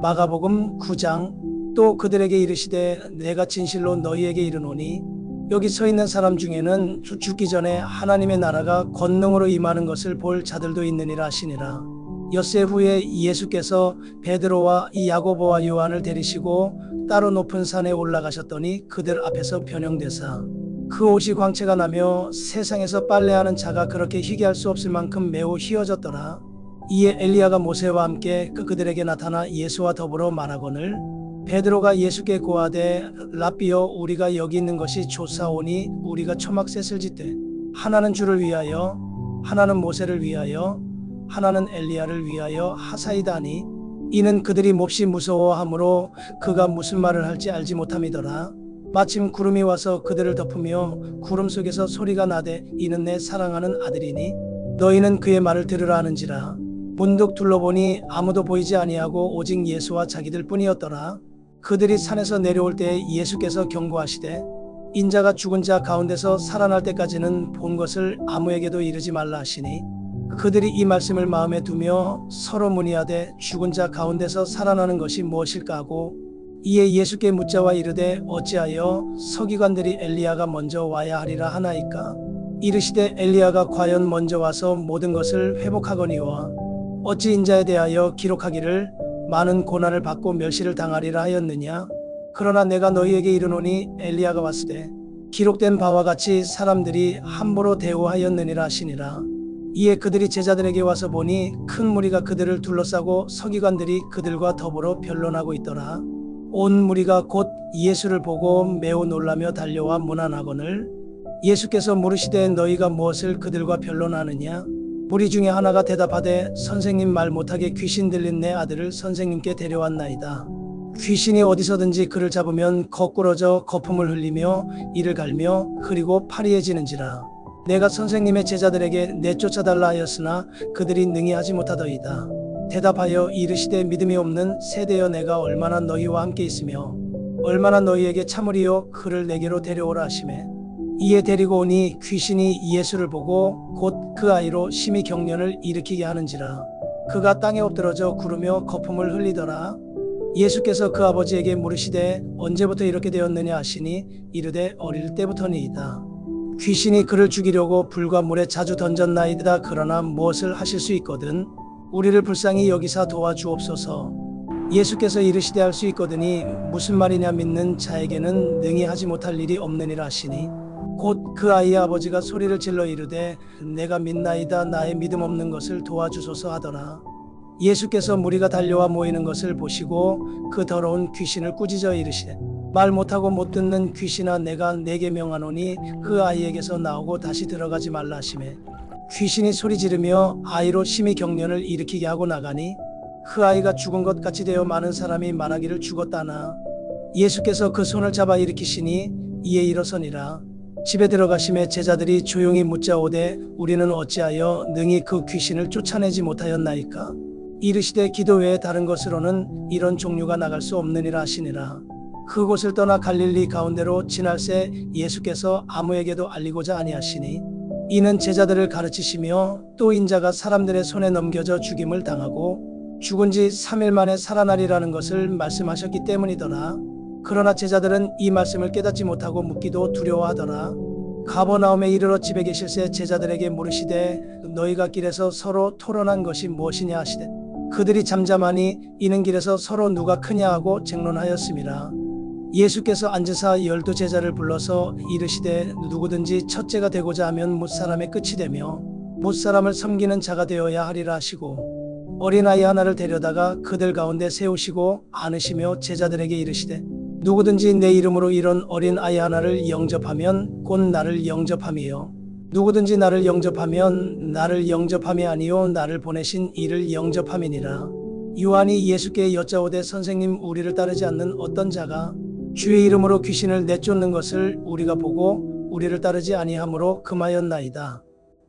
마가복음 9장. 또 그들에게 이르시되 내가 진실로 너희에게 이르노니 여기 서 있는 사람 중에는 죽기 전에 하나님의 나라가 권능으로 임하는 것을 볼 자들도 있느니라 하시니라. 엿새 후에 예수께서 베드로와 야고보와 요한을 데리시고 따로 높은 산에 올라가셨더니 그들 앞에서 변형되사 그 옷이 광채가 나며 세상에서 빨래하는 자가 그렇게 희게할 수 없을 만큼 매우 희어졌더라. 이에 엘리야가 모세와 함께 그들에게 나타나 예수와 더불어 말하거늘 베드로가 예수께 고하되 랍비여 우리가 여기 있는 것이 좋사오니 우리가 초막셋을 짓되 하나는 주를 위하여 하나는 모세를 위하여 하나는 엘리야를 위하여 하사이다니. 이는 그들이 몹시 무서워하므로 그가 무슨 말을 할지 알지 못함이더라. 마침 구름이 와서 그들을 덮으며 구름 속에서 소리가 나되 이는 내 사랑하는 아들이니 너희는 그의 말을 들으라 하는지라. 문득 둘러보니 아무도 보이지 아니하고 오직 예수와 자기들 뿐이었더라. 그들이 산에서 내려올 때 예수께서 경고하시되 인자가 죽은 자 가운데서 살아날 때까지는 본 것을 아무에게도 이르지 말라 하시니 그들이 이 말씀을 마음에 두며 서로 문의하되 죽은 자 가운데서 살아나는 것이 무엇일까 하고 이에 예수께 묻자와 이르되 어찌하여 서기관들이 엘리야가 먼저 와야 하리라 하나이까. 이르시되 엘리야가 과연 먼저 와서 모든 것을 회복하거니와 어찌 인자에 대하여 기록하기를 많은 고난을 받고 멸시를 당하리라 하였느냐. 그러나 내가 너희에게 이르노니 엘리야가 왔을 때 기록된 바와 같이 사람들이 함부로 대우하였느니라 하시니라. 이에 그들이 제자들에게 와서 보니 큰 무리가 그들을 둘러싸고 서기관들이 그들과 더불어 변론하고 있더라. 온 무리가 곧 예수를 보고 매우 놀라며 달려와 문안하거늘 예수께서 물으시되 너희가 무엇을 그들과 변론하느냐. 무리 중에 하나가 대답하되 선생님 말 못하게 귀신 들린 내 아들을 선생님께 데려왔나이다. 귀신이 어디서든지 그를 잡으면 거꾸러져 거품을 흘리며 이를 갈며 그리고 파리해지는지라. 내가 선생님의 제자들에게 내쫓아달라 하였으나 그들이 능히 하지 못하더이다. 대답하여 이르시되 믿음이 없는 세대여 내가 얼마나 너희와 함께 있으며 얼마나 너희에게 참으리요 그를 내게로 데려오라 하시매 이에 데리고 오니 귀신이 예수를 보고 곧 그 아이로 심히 경련을 일으키게 하는지라. 그가 땅에 엎드러져 구르며 거품을 흘리더라. 예수께서 그 아버지에게 물으시되 언제부터 이렇게 되었느냐 하시니 이르되 어릴 때부터니이다. 귀신이 그를 죽이려고 불과 물에 자주 던졌나이다. 그러나 무엇을 하실 수 있거든 우리를 불쌍히 여기사 도와주옵소서. 예수께서 이르시되 할 수 있거든이 무슨 말이냐. 믿는 자에게는 능히 하지 못할 일이 없느니라 하시니 곧 그 아이의 아버지가 소리를 질러 이르되 내가 믿나이다. 나의 믿음 없는 것을 도와주소서 하더라. 예수께서 무리가 달려와 모이는 것을 보시고 그 더러운 귀신을 꾸짖어 이르시되 말 못하고 못 듣는 귀신아 내가 네게 명하노니 그 아이에게서 나오고 다시 들어가지 말라 하시매 귀신이 소리 지르며 아이로 심히 경련을 일으키게 하고 나가니 그 아이가 죽은 것 같이 되어 많은 사람이 말하기를 죽었다나. 예수께서 그 손을 잡아 일으키시니 이에 일어서니라. 집에 들어가심에 제자들이 조용히 묻자오되 우리는 어찌하여 능히 그 귀신을 쫓아내지 못하였나이까. 이르시되 기도 외에 다른 것으로는 이런 종류가 나갈 수 없느니라 하시니라. 그곳을 떠나 갈릴리 가운데로 지날새 예수께서 아무에게도 알리고자 아니하시니 이는 제자들을 가르치시며 또 인자가 사람들의 손에 넘겨져 죽임을 당하고 죽은 지 3일 만에 살아나리라는 것을 말씀하셨기 때문이더라. 그러나 제자들은 이 말씀을 깨닫지 못하고 묻기도 두려워하더라. 가버나움에 이르러 집에 계실새 제자들에게 물으시되 너희가 길에서 서로 토론한 것이 무엇이냐 하시되 그들이 잠잠하니 이는 길에서 서로 누가 크냐 하고 쟁론하였음이라. 예수께서 앉으사 12 제자를 불러서 이르시되 누구든지 첫째가 되고자 하면 뭇사람의 끝이 되며 뭇사람을 섬기는 자가 되어야 하리라 하시고 어린아이 하나를 데려다가 그들 가운데 세우시고 안으시며 제자들에게 이르시되 누구든지 내 이름으로 이런 어린 아이 하나를 영접하면 곧 나를 영접함이요 누구든지 나를 영접하면 나를 영접함이 아니요 나를 보내신 이를 영접함이니라. 요한이 예수께 여짜오되 선생님 우리를 따르지 않는 어떤 자가 주의 이름으로 귀신을 내쫓는 것을 우리가 보고 우리를 따르지 아니하므로 금하였나이다.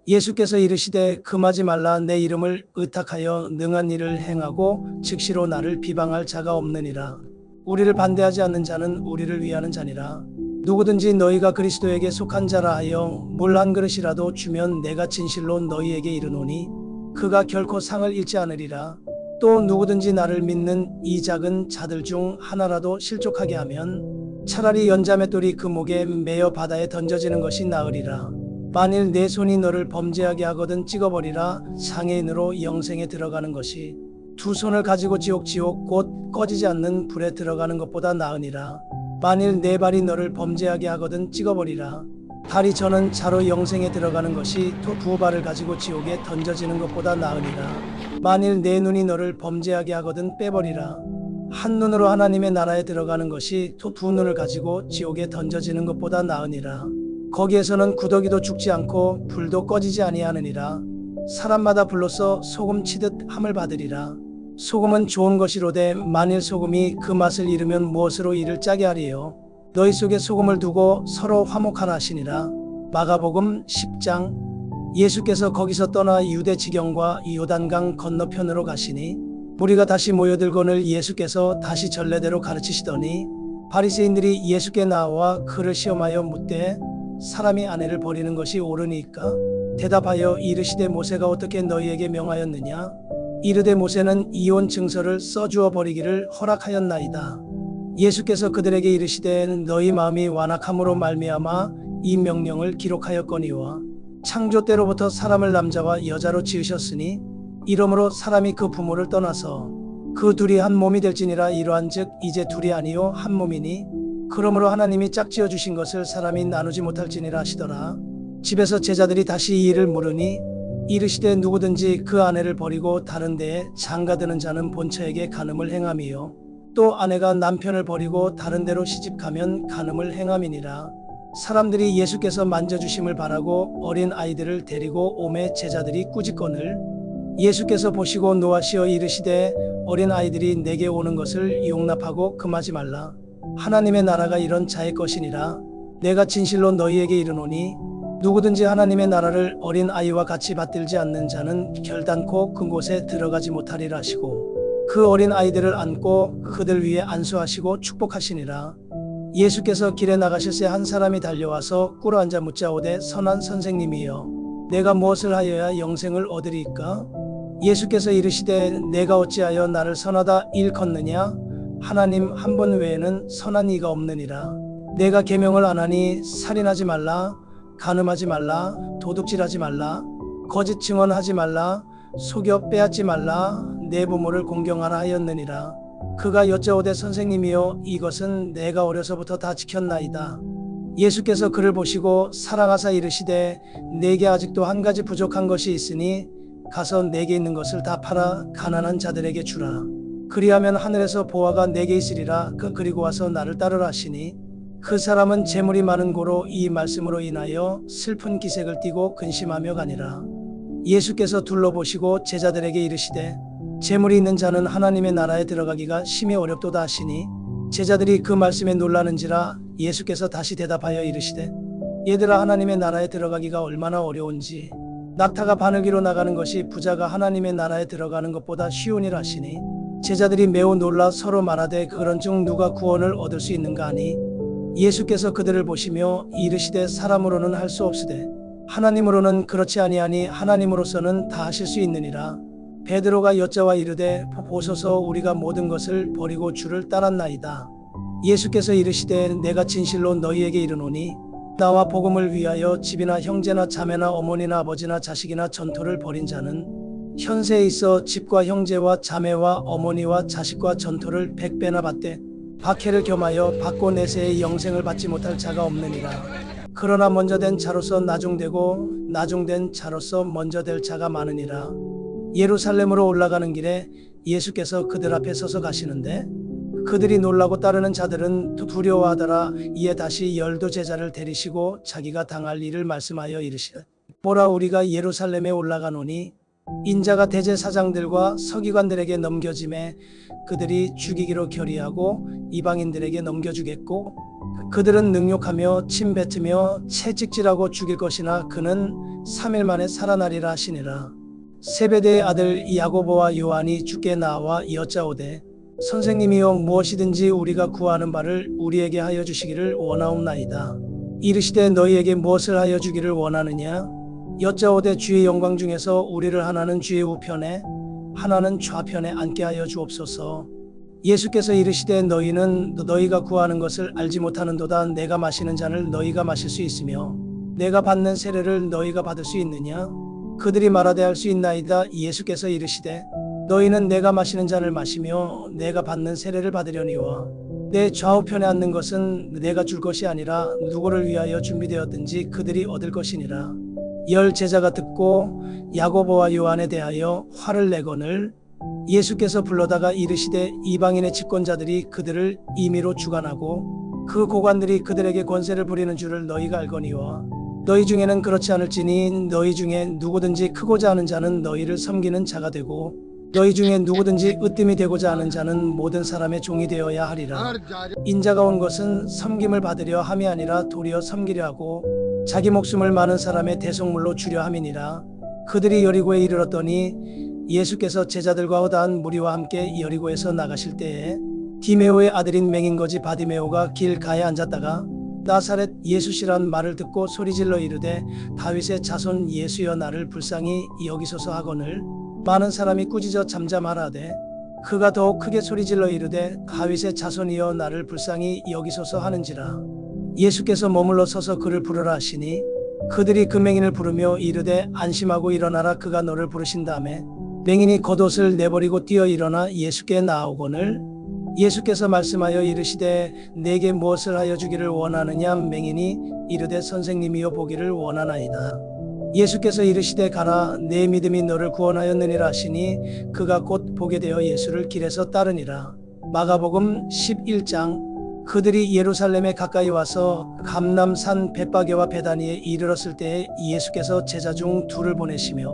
예수께서 이르시되 금하지 말라. 내 이름을 의탁하여 능한 일을 행하고 즉시로 나를 비방할 자가 없느니라. 우리를 반대하지 않는 자는 우리를 위하는 자니라. 누구든지 너희가 그리스도에게 속한 자라 하여 물 한 그릇이라도 주면 내가 진실로 너희에게 이르노니 그가 결코 상을 잃지 않으리라. 또 누구든지 나를 믿는 이 작은 자들 중 하나라도 실족하게 하면 차라리 연자맷돌이 그 목에 매어 바다에 던져지는 것이 나으리라. 만일 내 손이 너를 범죄하게 하거든 찍어버리라. 장애인으로 영생에 들어가는 것이 두 손을 가지고 지옥 곧 꺼지지 않는 불에 들어가는 것보다 나으니라. 만일 내 발이 너를 범죄하게 하거든 찍어버리라. 다리 저는 자로 영생에 들어가는 것이 또 두 발을 가지고 지옥에 던져지는 것보다 나으니라. 만일 내 눈이 너를 범죄하게 하거든 빼버리라. 한 눈으로 하나님의 나라에 들어가는 것이 또 두 눈을 가지고 지옥에 던져지는 것보다 나으니라. 거기에서는 구더기도 죽지 않고 불도 꺼지지 아니하느니라. 사람마다 불로써 소금 치듯 함을 받으리라. 소금은 좋은 것이로되 만일 소금이 그 맛을 잃으면 무엇으로 이를 짜게 하리요. 너희 속에 소금을 두고 서로 화목하라 하시니라. 마가복음 10장. 예수께서 거기서 떠나 유대 지경과 요단강 건너편으로 가시니 무리가 다시 모여들거늘 예수께서 다시 전례대로 가르치시더니 바리새인들이 예수께 나와 그를 시험하여 묻되 사람이 아내를 버리는 것이 옳으니까? 대답하여 이르시되 모세가 어떻게 너희에게 명하였느냐? 이르되 모세는 이혼 증서를 써주어 버리기를 허락하였나이다. 예수께서 그들에게 이르시되 너희 마음이 완악함으로 말미암아 이 명령을 기록하였거니와 창조 때로부터 사람을 남자와 여자로 지으셨으니 이러므로 사람이 그 부모를 떠나서 그 둘이 한 몸이 될지니라. 이러한즉 이제 둘이 아니요 한 몸이니 그러므로 하나님이 짝지어 주신 것을 사람이 나누지 못할지니라 하시더라. 집에서 제자들이 다시 이 일을 물으니 이르시되 누구든지 그 아내를 버리고 다른 데에 장가드는 자는 본처에게 간음을 행함이요 또 아내가 남편을 버리고 다른 데로 시집가면 간음을 행함이니라. 사람들이 예수께서 만져주심을 바라고 어린 아이들을 데리고 오매 제자들이 꾸짖거늘 예수께서 보시고 노하시어 이르시되 어린 아이들이 내게 오는 것을 용납하고 금하지 말라. 하나님의 나라가 이런 자의 것이니라. 내가 진실로 너희에게 이르노니 누구든지 하나님의 나라를 어린 아이와 같이 받들지 않는 자는 결단코 그곳에 들어가지 못하리라 하시고 그 어린 아이들을 안고 그들 위에 안수하시고 축복하시니라. 예수께서 길에 나가실새 한 사람이 달려와서 꿇어앉아 묻자오되 선한 선생님이여 내가 무엇을 하여야 영생을 얻으리이까? 예수께서 이르시되 내가 어찌하여 나를 선하다 일컫느냐? 하나님 한 분 외에는 선한 이가 없느니라. 내가 계명을 안 하니 살인하지 말라, 간음하지 말라, 도둑질하지 말라, 거짓 증언하지 말라, 속여 빼앗지 말라, 내 부모를 공경하라 하였느니라. 그가 여짜오되 선생님이여 이것은 내가 어려서부터 다 지켰나이다. 예수께서 그를 보시고 사랑하사 이르시되 내게 아직도 한 가지 부족한 것이 있으니 가서 내게 있는 것을 다 팔아 가난한 자들에게 주라. 그리하면 하늘에서 보화가 내게 있으리라. 그리고 와서 나를 따르라 하시니 그 사람은 재물이 많은 고로 이 말씀으로 인하여 슬픈 기색을 띠고 근심하며 가니라. 예수께서 둘러보시고 제자들에게 이르시되 재물이 있는 자는 하나님의 나라에 들어가기가 심히 어렵도다 하시니 제자들이 그 말씀에 놀라는지라. 예수께서 다시 대답하여 이르시되 얘들아 하나님의 나라에 들어가기가 얼마나 어려운지 낙타가 바늘기로 나가는 것이 부자가 하나님의 나라에 들어가는 것보다 쉬우니라 하시니 제자들이 매우 놀라 서로 말하되 그런즉 누가 구원을 얻을 수 있는가 하니 예수께서 그들을 보시며 이르시되 사람으로는 할 수 없으되 하나님으로는 그렇지 아니하니 하나님으로서는 다 하실 수 있느니라. 베드로가 여짜와 이르되 보소서 우리가 모든 것을 버리고 주를 따랐나이다. 예수께서 이르시되 내가 진실로 너희에게 이르노니 나와 복음을 위하여 집이나 형제나 자매나 어머니나 아버지나 자식이나 전토를 벌인 자는 현세에 있어 집과 형제와 자매와 어머니와 자식과 전토를 100배나 받되 박해를 겸하여 받고 내세의 영생을 받지 못할 자가 없느니라. 그러나 먼저 된 자로서 나중되고 나중된 자로서 먼저 될 자가 많으니라. 예루살렘으로 올라가는 길에 예수께서 그들 앞에 서서 가시는데 그들이 놀라고 따르는 자들은 두려워하더라. 이에 다시 12 제자를 데리시고 자기가 당할 일을 말씀하여 이르시되 보라 우리가 예루살렘에 올라가노니 인자가 대제사장들과 서기관들에게 넘겨짐에 그들이 죽이기로 결의하고 이방인들에게 넘겨주겠고 그들은 능욕하며 침뱉으며 채찍질하고 죽일 것이나 그는 3일 만에 살아나리라 하시니라. 세베대의 아들 야고보와 요한이 주께 나와 여짜오되 선생님이여 무엇이든지 우리가 구하는 바를 우리에게 하여 주시기를 원하옵나이다. 이르시되 너희에게 무엇을 하여 주기를 원하느냐? 여짜오되 주의 영광 중에서 우리를 하나는 주의 우편에 하나는 좌편에 앉게 하여 주옵소서. 예수께서 이르시되 너희는 너희가 구하는 것을 알지 못하는도다. 내가 마시는 잔을 너희가 마실 수 있으며 내가 받는 세례를 너희가 받을 수 있느냐? 그들이 말하되 할 수 있나이다. 예수께서 이르시되 너희는 내가 마시는 잔을 마시며 내가 받는 세례를 받으려니와 내 좌우편에 앉는 것은 내가 줄 것이 아니라 누구를 위하여 준비되었든지 그들이 얻을 것이니라. 열 제자가 듣고 야고보와 요한에 대하여 화를 내거늘 예수께서 불러다가 이르시되 이방인의 집권자들이 그들을 임의로 주관하고 그 고관들이 그들에게 권세를 부리는 줄을 너희가 알거니와 너희 중에는 그렇지 않을지니 너희 중에 누구든지 크고자 하는 자는 너희를 섬기는 자가 되고 너희 중에 누구든지 으뜸이 되고자 하는 자는 모든 사람의 종이 되어야 하리라. 인자가 온 것은 섬김을 받으려 함이 아니라 도리어 섬기려 하고 자기 목숨을 많은 사람의 대속물로 주려 함이니라. 그들이 여리고에 이르렀더니 예수께서 제자들과 허다한 무리와 함께 여리고에서 나가실 때에 디메오의 아들인 맹인거지 바디메오가 길가에 앉았다가 나사렛 예수시란 말을 듣고 소리질러 이르되 다윗의 자손 예수여 나를 불쌍히 여기소서 하거늘 많은 사람이 꾸짖어 잠잠하라되 그가 더욱 크게 소리질러 이르되 다윗의 자손이여 나를 불쌍히 여기소서 하는지라. 예수께서 머물러 서서 그를 부르라 하시니 그들이 그 맹인을 부르며 이르되 안심하고 일어나라 그가 너를 부르신다매 맹인이 겉옷을 내버리고 뛰어 일어나 예수께 나아오거늘 예수께서 말씀하여 이르시되 내게 무엇을 하여 주기를 원하느냐? 맹인이 이르되 선생님이여 보기를 원하나이다. 예수께서 이르시되 가라 내 믿음이 너를 구원하였느니라 하시니 그가 곧 보게 되어 예수를 길에서 따르니라. 마가복음 11장. 그들이 예루살렘에 가까이 와서 감람산 벳바게와 베다니에 이르렀을 때에 예수께서 제자 중 둘을 보내시며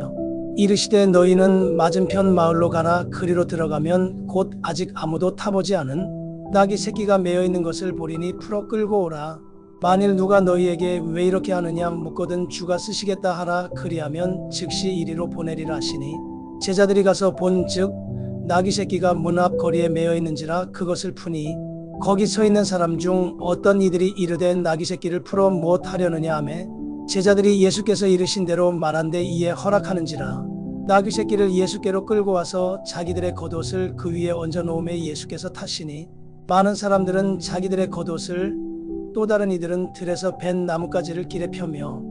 이르시되 너희는 맞은편 마을로 가라. 그리로 들어가면 곧 아직 아무도 타보지 않은 낙이 새끼가 매여 있는 것을 보리니 풀어 끌고 오라. 만일 누가 너희에게 왜 이렇게 하느냐 묻거든 주가 쓰시겠다 하라. 그리하면 즉시 이리로 보내리라 하시니 제자들이 가서 본즉 낙이 새끼가 문 앞 거리에 매여 있는지라. 그것을 푸니 거기 서 있는 사람 중 어떤 이들이 이르되 낙이 새끼를 풀어 무엇 하려느냐 하매 제자들이 예수께서 이르신 대로 말한데 이에 허락하는지라. 낙이 새끼를 예수께로 끌고 와서 자기들의 겉옷을 그 위에 얹어 놓음에 예수께서 타시니 많은 사람들은 자기들의 겉옷을 또 다른 이들은 들에서 벤 나뭇가지를 길에 펴며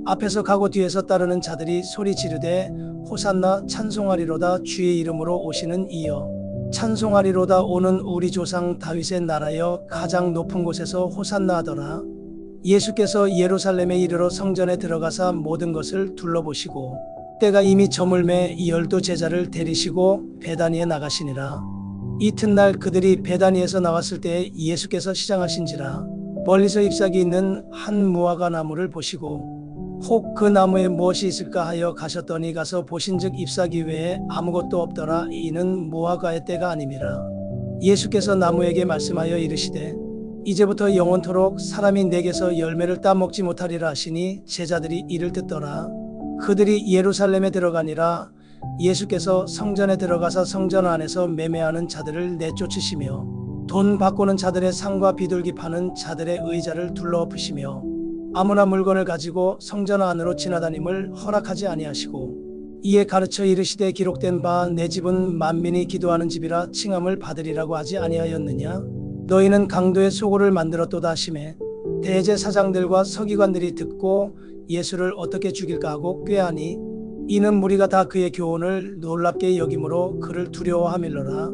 앞에서 가고 뒤에서 따르는 자들이 소리 지르되 호산나 찬송하리로다 주의 이름으로 오시는 이여 찬송하리로다 오는 우리 조상 다윗의 나라여 가장 높은 곳에서 호산나 하더라. 예수께서 예루살렘에 이르러 성전에 들어가사 모든 것을 둘러보시고 때가 이미 저물매 12 제자를 데리시고 베다니에 나가시니라. 이튿날 그들이 베다니에서 나왔을 때에 예수께서 시장하신지라. 멀리서 잎사귀 있는 한 무화과 나무를 보시고 혹 그 나무에 무엇이 있을까 하여 가셨더니 가서 보신즉 잎사귀 외에 아무것도 없더라. 이는 무화과의 때가 아님이라. 예수께서 나무에게 말씀하여 이르시되 이제부터 영원토록 사람이 내게서 열매를 따먹지 못하리라 하시니 제자들이 이를 듣더라. 그들이 예루살렘에 들어가니라. 예수께서 성전에 들어가사 성전 안에서 매매하는 자들을 내쫓으시며 돈 바꾸는 자들의 상과 비둘기 파는 자들의 의자를 둘러엎으시며 아무나 물건을 가지고 성전 안으로 지나다님을 허락하지 아니하시고 이에 가르쳐 이르시되 기록된 바 내 집은 만민이 기도하는 집이라 칭함을 받으리라고 하지 아니하였느냐? 너희는 강도의 소굴을 만들었도다 하시매 대제사장들과 서기관들이 듣고 예수를 어떻게 죽일까 하고 꾀하니 이는 무리가 다 그의 교훈을 놀랍게 여김으로 그를 두려워하밀러라.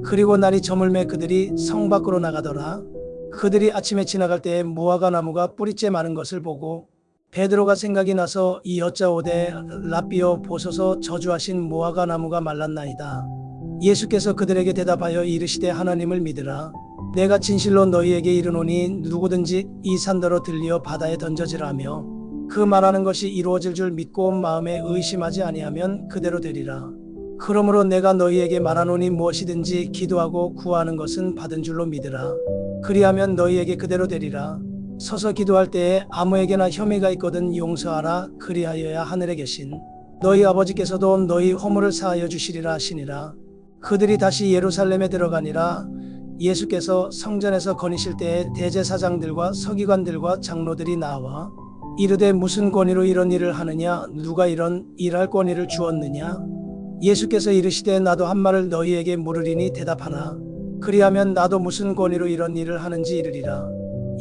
그리고 날이 저물매 그들이 성 밖으로 나가더라. 그들이 아침에 지나갈 때에 무화과 나무가 뿌리째 마른 것을 보고 베드로가 생각이 나서 이 여짜오되 랍비여 보소서 저주하신 무화과 나무가 말랐나이다. 예수께서 그들에게 대답하여 이르시되 하나님을 믿으라. 내가 진실로 너희에게 이르노니 누구든지 이 산더러 들리어 바다에 던져지라며 그 말하는 것이 이루어질 줄 믿고 마음에 의심하지 아니하면 그대로 되리라. 그러므로 내가 너희에게 말하노니 무엇이든지 기도하고 구하는 것은 받은 줄로 믿으라. 그리하면 너희에게 그대로 되리라. 서서 기도할 때에 아무에게나 혐의가 있거든 용서하라. 그리하여야 하늘에 계신 너희 아버지께서도 너희 허물을 사하여 주시리라 하시니라. 그들이 다시 예루살렘에 들어가니라. 예수께서 성전에서 거니실 때에 대제사장들과 서기관들과 장로들이 나와 이르되 무슨 권위로 이런 일을 하느냐? 누가 이런 일할 권위를 주었느냐? 예수께서 이르시되 나도 한 말을 너희에게 물으리니 대답하라. 그리하면 나도 무슨 권위로 이런 일을 하는지 이르리라.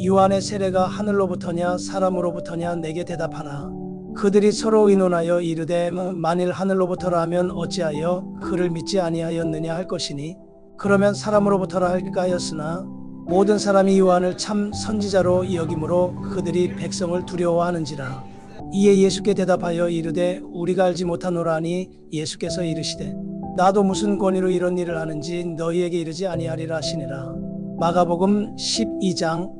요한의 세례가 하늘로부터냐 사람으로부터냐 내게 대답하라. 그들이 서로 의논하여 이르되 만일 하늘로부터라 하면 어찌하여 그를 믿지 아니하였느냐 할 것이니 그러면 사람으로부터라 할까 하였으나 모든 사람이 요한을 참 선지자로 여김으로 그들이 백성을 두려워하는지라. 이에 예수께 대답하여 이르되 우리가 알지 못하노라 하니 예수께서 이르시되 나도 무슨 권위로 이런 일을 하는지 너희에게 이르지 아니하리라 하시니라. 마가복음 12장.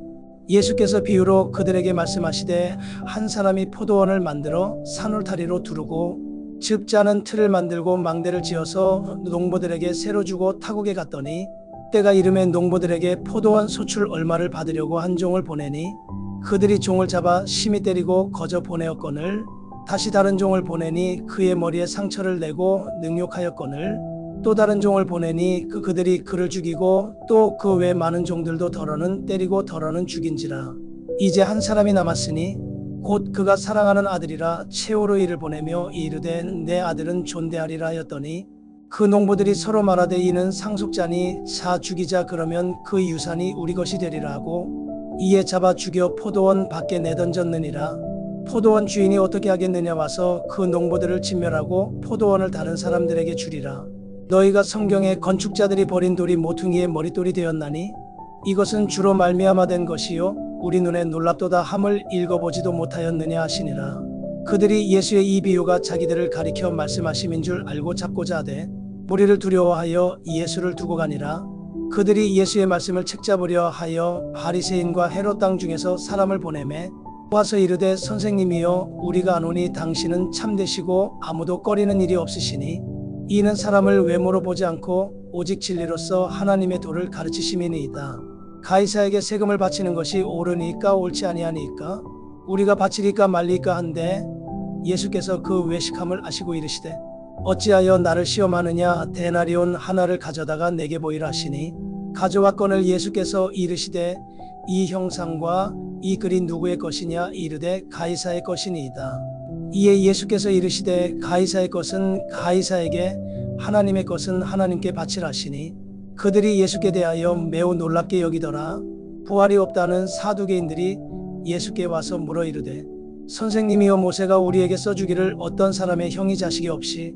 예수께서 비유로 그들에게 말씀하시되 한 사람이 포도원을 만들어 산울타리로 두르고 즙 짜는 틀을 만들고 망대를 지어서 농부들에게 새로 주고 타국에 갔더니 때가 이름에 농부들에게 포도원 소출 얼마를 받으려고 한 종을 보내니 그들이 종을 잡아 심히 때리고 거저 보내었거늘 다시 다른 종을 보내니 그의 머리에 상처를 내고 능욕하였거늘 또 다른 종을 보내니 그들이 그를 죽이고 또 그 외 많은 종들도 더러는 때리고 더러는 죽인지라. 이제 한 사람이 남았으니 곧 그가 사랑하는 아들이라 최후로 이를 보내며 이르되 내 아들은 존대하리라 하였더니 그 농부들이 서로 말하되 이는 상속자니 자 죽이자 그러면 그 유산이 우리 것이 되리라 하고 이에 잡아 죽여 포도원 밖에 내던졌느니라. 포도원 주인이 어떻게 하겠느냐 와서 그 농부들을 진멸하고 포도원을 다른 사람들에게 주리라. 너희가 성경에 건축자들이 버린 돌이 모퉁이의 머릿돌이 되었나니 이것은 주로 말미암아 된 것이요 우리 눈에 놀랍도다 함을 읽어보지도 못하였느냐 하시니라. 그들이 예수의 이 비유가 자기들을 가리켜 말씀하심인 줄 알고 잡고자 하되 무리를 두려워하여 예수를 두고 가니라. 그들이 예수의 말씀을 책잡으려 하여 바리새인과 헤롯 땅 중에서 사람을 보내매 와서 이르되 선생님이여 우리가 아노니 당신은 참되시고 아무도 꺼리는 일이 없으시니 이는 사람을 외모로 보지 않고 오직 진리로서 하나님의 도를 가르치심이니이다. 가이사에게 세금을 바치는 것이 옳으니까 옳지 아니하니까 우리가 바치리까 말리까 한데 예수께서 그 외식함을 아시고 이르시되 어찌하여 나를 시험하느냐 데나리온 하나를 가져다가 내게 보이라 하시니 가져왔거늘 예수께서 이르시되 이 형상과 이 글이 누구의 것이냐 이르되 가이사의 것이니이다. 이에 예수께서 이르시되 가이사의 것은 가이사에게 하나님의 것은 하나님께 바치라 하시니 그들이 예수께 대하여 매우 놀랍게 여기더라. 부활이 없다는 사두개인들이 예수께 와서 물어 이르되 선생님이여 모세가 우리에게 써주기를 어떤 사람의 형이 자식이 없이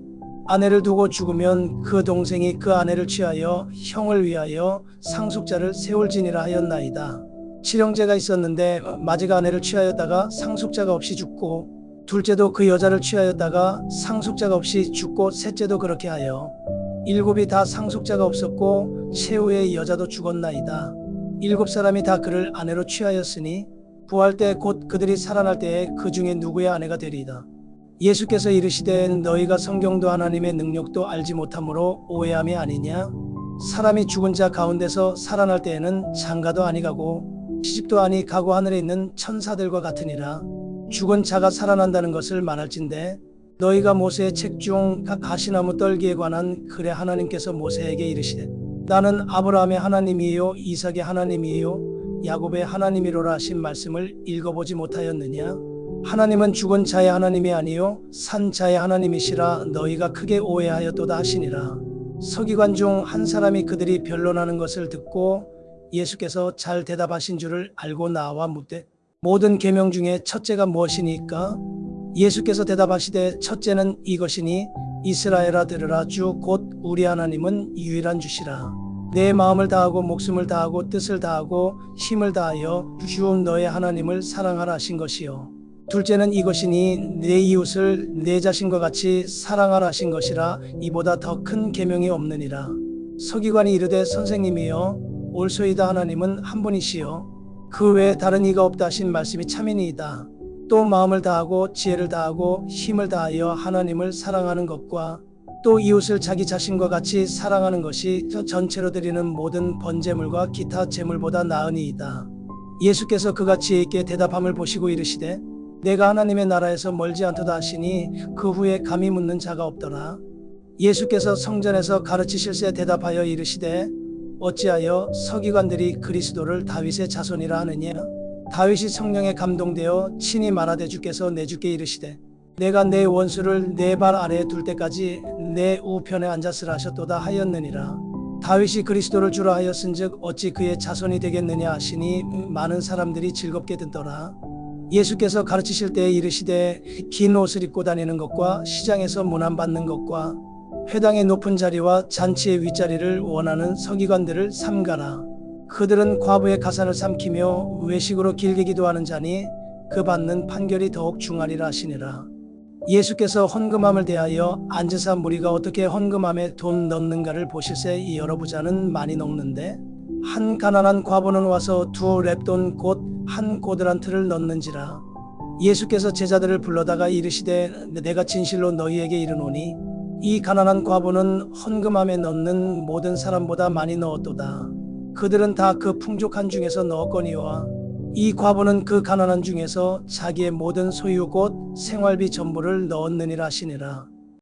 아내를 두고 죽으면 그 동생이 그 아내를 취하여 형을 위하여 상속자를 세울지니라 하였나이다. 칠형제가 있었는데 마지가 아내를 취하였다가 상속자가 없이 죽고 둘째도 그 여자를 취하였다가 상속자가 없이 죽고 셋째도 그렇게 하여 일곱이 다 상속자가 없었고 최후의 여자도 죽었나이다. 일곱 사람이 다 그를 아내로 취하였으니 부활 때 곧 그들이 살아날 때에 그 중에 누구의 아내가 되리이다. 예수께서 이르시되 너희가 성경도 하나님의 능력도 알지 못함으로 오해함이 아니냐. 사람이 죽은 자 가운데서 살아날 때에는 장가도 아니 가고 시집도 아니 가고 하늘에 있는 천사들과 같으니라. 죽은 자가 살아난다는 것을 말할진대 너희가 모세의 책 중 가시나무 떨기에 관한 글에 하나님께서 모세에게 이르시되 나는 아브라함의 하나님이요 이삭의 하나님이요 야곱의 하나님이로라 하신 말씀을 읽어보지 못하였느냐. 하나님은 죽은 자의 하나님이 아니요 산 자의 하나님이시라 너희가 크게 오해하였도다 하시니라. 서기관 중 한 사람이 그들이 변론하는 것을 듣고 예수께서 잘 대답하신 줄을 알고 나와 묻되 모든 계명 중에 첫째가 무엇이니까? 예수께서 대답하시되 첫째는 이것이니 이스라엘아 들으라 주 곧 우리 하나님은 유일한 주시라. 내 마음을 다하고 목숨을 다하고 뜻을 다하고 힘을 다하여 주 너의 하나님을 사랑하라 하신 것이요. 둘째는 이것이니 내 이웃을 내 자신과 같이 사랑하라 하신 것이라. 이보다 더 큰 계명이 없느니라. 서기관이 이르되 선생님이여 올소이다. 하나님은 한 분이시요 그 외에 다른 이가 없다 하신 말씀이 참이니이다. 또 마음을 다하고 지혜를 다하고 힘을 다하여 하나님을 사랑하는 것과 또 이웃을 자기 자신과 같이 사랑하는 것이 전체로 드리는 모든 번제물과 기타 제물보다 나으니이다. 예수께서 그가 지혜 있게 대답함을 보시고 이르시되 내가 하나님의 나라에서 멀지 않도다 하시니 그 후에 감히 묻는 자가 없더라. 예수께서 성전에서 가르치실새 대답하여 이르시되 어찌하여 서기관들이 그리스도를 다윗의 자손이라 하느냐. 다윗이 성령에 감동되어 친히 말하되 주께서 내 주께 이르시되 내가 내 원수를 내 발 아래에 둘 때까지 내 우편에 앉았으라 하셨도다 하였느니라. 다윗이 그리스도를 주라 하였은즉 어찌 그의 자손이 되겠느냐 하시니 많은 사람들이 즐겁게 듣더라. 예수께서 가르치실 때에 이르시되 긴 옷을 입고 다니는 것과 시장에서 문안받는 것과 회당의 높은 자리와 잔치의 윗자리를 원하는 서기관들을 삼가라. 그들은 과부의 가산을 삼키며 외식으로 길게 기도하는 자니 그 받는 판결이 더욱 중하리라 하시니라. 예수께서 헌금함을 대하여 앉으사 무리가 어떻게 헌금함에 돈 넣는가를 보실세. 이 여러 부자는 많이 넣는데 한 가난한 과부는 와서 두 렙돈 곧 한 고드란트를 넣는지라. 예수께서 제자들을 불러다가 이르시되 내가 진실로 너희에게 이르노니 이 가난한 과부는 헌금함에 넣는 모든 사람보다 많이 넣었도다. 그들은 다 그 풍족한 중에서 넣었거니와 이 과부는 그 가난한 중에서 자기의 모든 소유 곧 생활비 전부를 넣었느니라 하시니라.